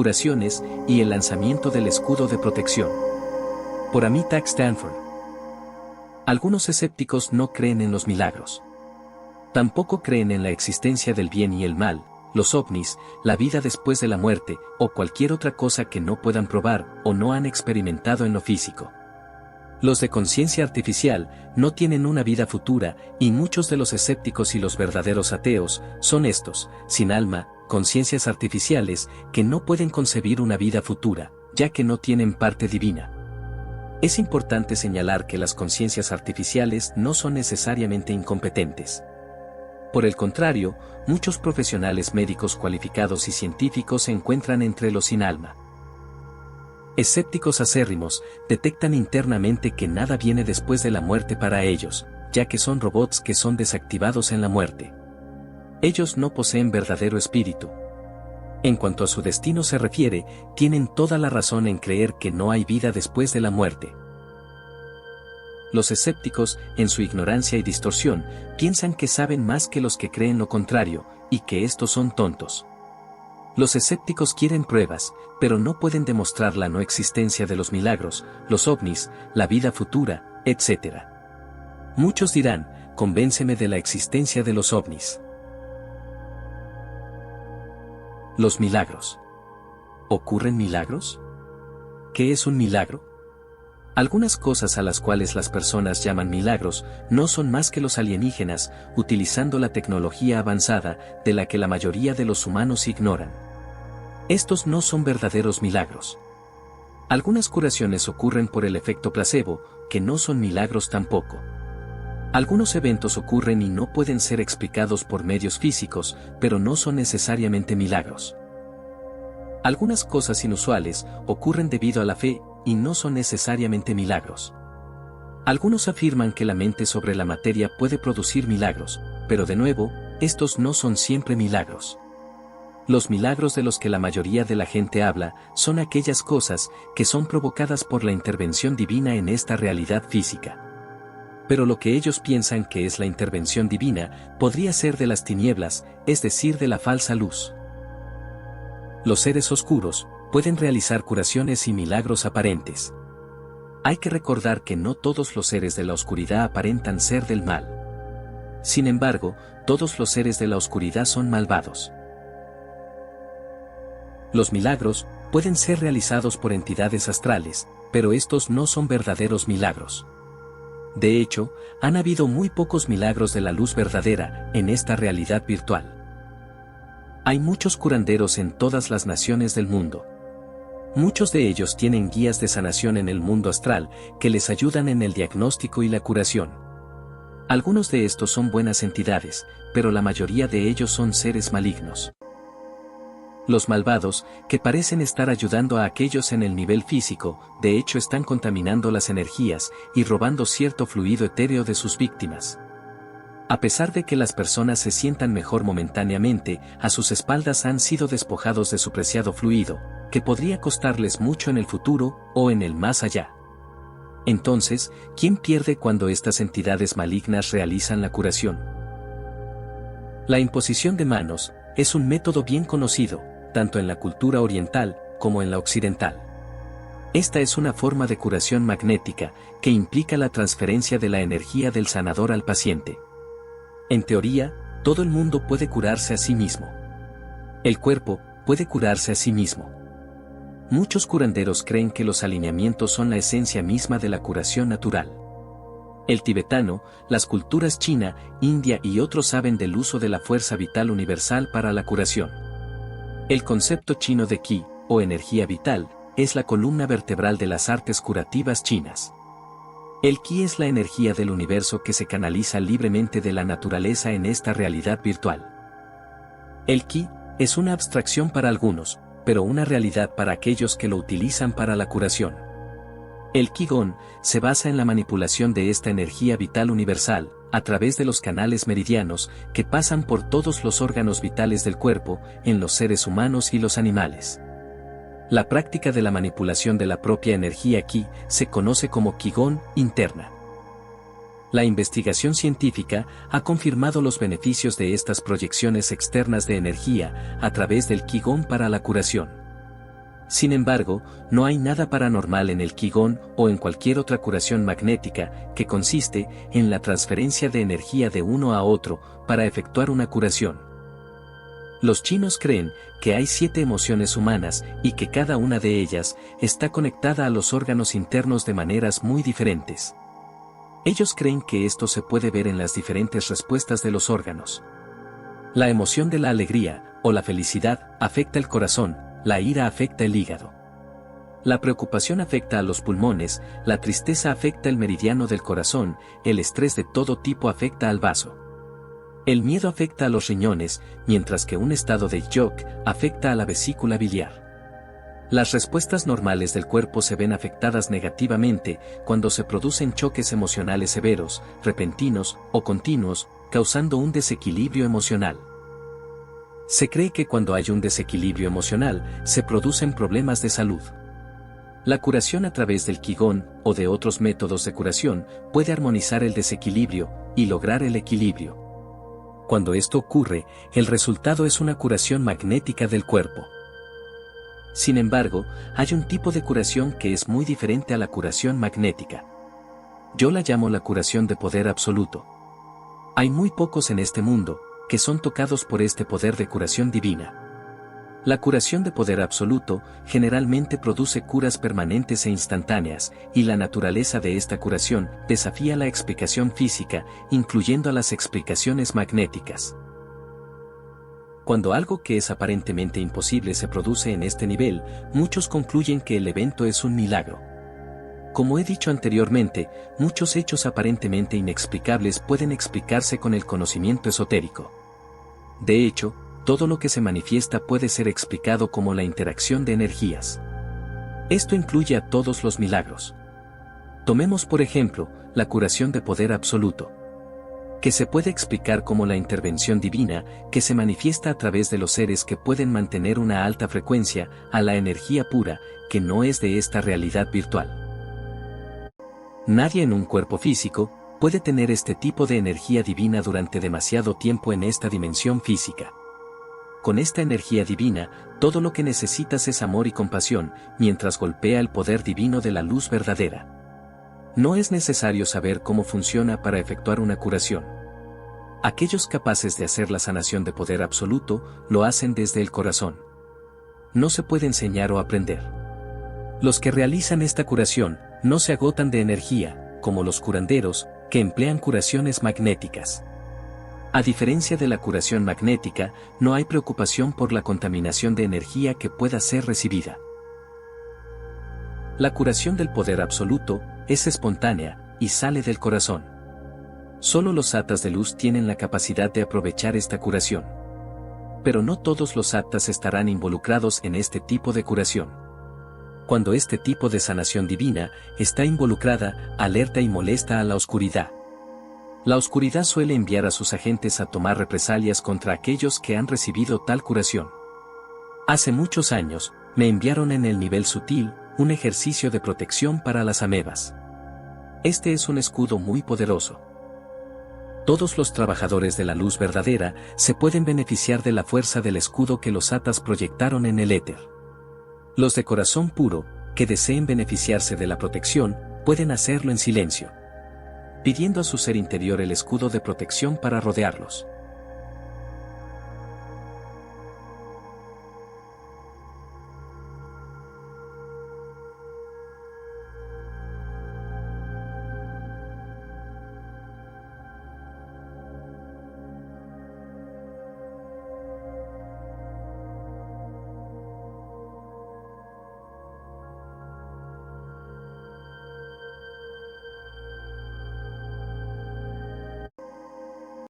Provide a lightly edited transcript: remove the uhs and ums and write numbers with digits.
curaciones y el lanzamiento del escudo de protección. Por Amita Stanford. Algunos escépticos no creen en los milagros. Tampoco creen en la existencia del bien y el mal, los ovnis, la vida después de la muerte, o cualquier otra cosa que no puedan probar o no han experimentado en lo físico. Los de conciencia artificial no tienen una vida futura, y muchos de los escépticos y los verdaderos ateos son estos, sin alma, conciencias artificiales, que no pueden concebir una vida futura, ya que no tienen parte divina. Es importante señalar que las conciencias artificiales no son necesariamente incompetentes. Por el contrario, muchos profesionales médicos cualificados y científicos se encuentran entre los sin alma. Escépticos acérrimos detectan internamente que nada viene después de la muerte para ellos, ya que son robots que son desactivados en la muerte. Ellos no poseen verdadero espíritu. En cuanto a su destino se refiere, tienen toda la razón en creer que no hay vida después de la muerte. Los escépticos, en su ignorancia y distorsión, piensan que saben más que los que creen lo contrario, y que estos son tontos. Los escépticos quieren pruebas, pero no pueden demostrar la no existencia de los milagros, los ovnis, la vida futura, etc. Muchos dirán, convénceme de la existencia de los ovnis. Los milagros. ¿Ocurren milagros? ¿Qué es un milagro? Algunas cosas a las cuales las personas llaman milagros no son más que los alienígenas, utilizando la tecnología avanzada, de la que la mayoría de los humanos ignoran. Estos no son verdaderos milagros. Algunas curaciones ocurren por el efecto placebo, que no son milagros tampoco. Algunos eventos ocurren y no pueden ser explicados por medios físicos, pero no son necesariamente milagros. Algunas cosas inusuales ocurren debido a la fe, y no son necesariamente milagros. Algunos afirman que la mente sobre la materia puede producir milagros, pero de nuevo, estos no son siempre milagros. Los milagros de los que la mayoría de la gente habla son aquellas cosas que son provocadas por la intervención divina en esta realidad física. Pero lo que ellos piensan que es la intervención divina podría ser de las tinieblas, es decir, de la falsa luz. Los seres oscuros pueden realizar curaciones y milagros aparentes. Hay que recordar que no todos los seres de la oscuridad aparentan ser del mal. Sin embargo, todos los seres de la oscuridad son malvados. Los milagros pueden ser realizados por entidades astrales, pero estos no son verdaderos milagros. De hecho, han habido muy pocos milagros de la luz verdadera en esta realidad virtual. Hay muchos curanderos en todas las naciones del mundo. Muchos de ellos tienen guías de sanación en el mundo astral que les ayudan en el diagnóstico y la curación. Algunos de estos son buenas entidades, pero la mayoría de ellos son seres malignos. Los malvados, que parecen estar ayudando a aquellos en el nivel físico, de hecho están contaminando las energías y robando cierto fluido etéreo de sus víctimas. A pesar de que las personas se sientan mejor momentáneamente, a sus espaldas han sido despojados de su preciado fluido, que podría costarles mucho en el futuro o en el más allá. Entonces, ¿quién pierde cuando estas entidades malignas realizan la curación? La imposición de manos es un método bien conocido, tanto en la cultura oriental como en la occidental. Esta es una forma de curación magnética que implica la transferencia de la energía del sanador al paciente. En teoría, todo el mundo puede curarse a sí mismo. El cuerpo puede curarse a sí mismo. Muchos curanderos creen que los alineamientos son la esencia misma de la curación natural. El tibetano, las culturas china, India y otros saben del uso de la fuerza vital universal para la curación. El concepto chino de Qi, o energía vital, es la columna vertebral de las artes curativas chinas. El Qi es la energía del universo que se canaliza libremente de la naturaleza en esta realidad virtual. El Qi es una abstracción para algunos, pero una realidad para aquellos que lo utilizan para la curación. El Qigong se basa en la manipulación de esta energía vital universal, a través de los canales meridianos que pasan por todos los órganos vitales del cuerpo, en los seres humanos y los animales. La práctica de la manipulación de la propia energía Qi se conoce como Qigong interna. La investigación científica ha confirmado los beneficios de estas proyecciones externas de energía a través del Qigong para la curación. Sin embargo, no hay nada paranormal en el Qigong o en cualquier otra curación magnética, que consiste en la transferencia de energía de uno a otro para efectuar una curación. Los chinos creen que hay 7 emociones humanas y que cada una de ellas está conectada a los órganos internos de maneras muy diferentes. Ellos creen que esto se puede ver en las diferentes respuestas de los órganos. La emoción de la alegría o la felicidad afecta el corazón, la ira afecta el hígado. La preocupación afecta a los pulmones, la tristeza afecta el meridiano del corazón, el estrés de todo tipo afecta al vaso. El miedo afecta a los riñones, mientras que un estado de shock afecta a la vesícula biliar. Las respuestas normales del cuerpo se ven afectadas negativamente cuando se producen choques emocionales severos, repentinos o continuos, causando un desequilibrio emocional. Se cree que cuando hay un desequilibrio emocional, se producen problemas de salud. La curación a través del Qigong o de otros métodos de curación puede armonizar el desequilibrio y lograr el equilibrio. Cuando esto ocurre, el resultado es una curación magnética del cuerpo. Sin embargo, hay un tipo de curación que es muy diferente a la curación magnética. Yo la llamo la curación de poder absoluto. Hay muy pocos en este mundo que son tocados por este poder de curación divina. La curación de poder absoluto generalmente produce curas permanentes e instantáneas, y la naturaleza de esta curación desafía la explicación física, incluyendo a las explicaciones magnéticas. Cuando algo que es aparentemente imposible se produce en este nivel, muchos concluyen que el evento es un milagro. Como he dicho anteriormente, muchos hechos aparentemente inexplicables pueden explicarse con el conocimiento esotérico. De hecho, todo lo que se manifiesta puede ser explicado como la interacción de energías. Esto incluye a todos los milagros. Tomemos por ejemplo, la curación de poder absoluto, que se puede explicar como la intervención divina que se manifiesta a través de los seres que pueden mantener una alta frecuencia a la energía pura, que no es de esta realidad virtual. Nadie en un cuerpo físico puede tener este tipo de energía divina durante demasiado tiempo en esta dimensión física. Con esta energía divina, todo lo que necesitas es amor y compasión, mientras golpea el poder divino de la luz verdadera. No es necesario saber cómo funciona para efectuar una curación. Aquellos capaces de hacer la sanación de poder absoluto, lo hacen desde el corazón. No se puede enseñar o aprender. Los que realizan esta curación, no se agotan de energía, como los curanderos, que emplean curaciones magnéticas. A diferencia de la curación magnética, no hay preocupación por la contaminación de energía que pueda ser recibida. La curación del poder absoluto es espontánea y sale del corazón. Solo los satas de luz tienen la capacidad de aprovechar esta curación. Pero no todos los satas estarán involucrados en este tipo de curación. Cuando este tipo de sanación divina está involucrada, alerta y molesta a la oscuridad. La oscuridad suele enviar a sus agentes a tomar represalias contra aquellos que han recibido tal curación. Hace muchos años, me enviaron en el nivel sutil, un ejercicio de protección para las amebas. Este es un escudo muy poderoso. Todos los trabajadores de la luz verdadera se pueden beneficiar de la fuerza del escudo que los satas proyectaron en el éter. Los de corazón puro, que deseen beneficiarse de la protección, pueden hacerlo en silencio, pidiendo a su ser interior el escudo de protección para rodearlos.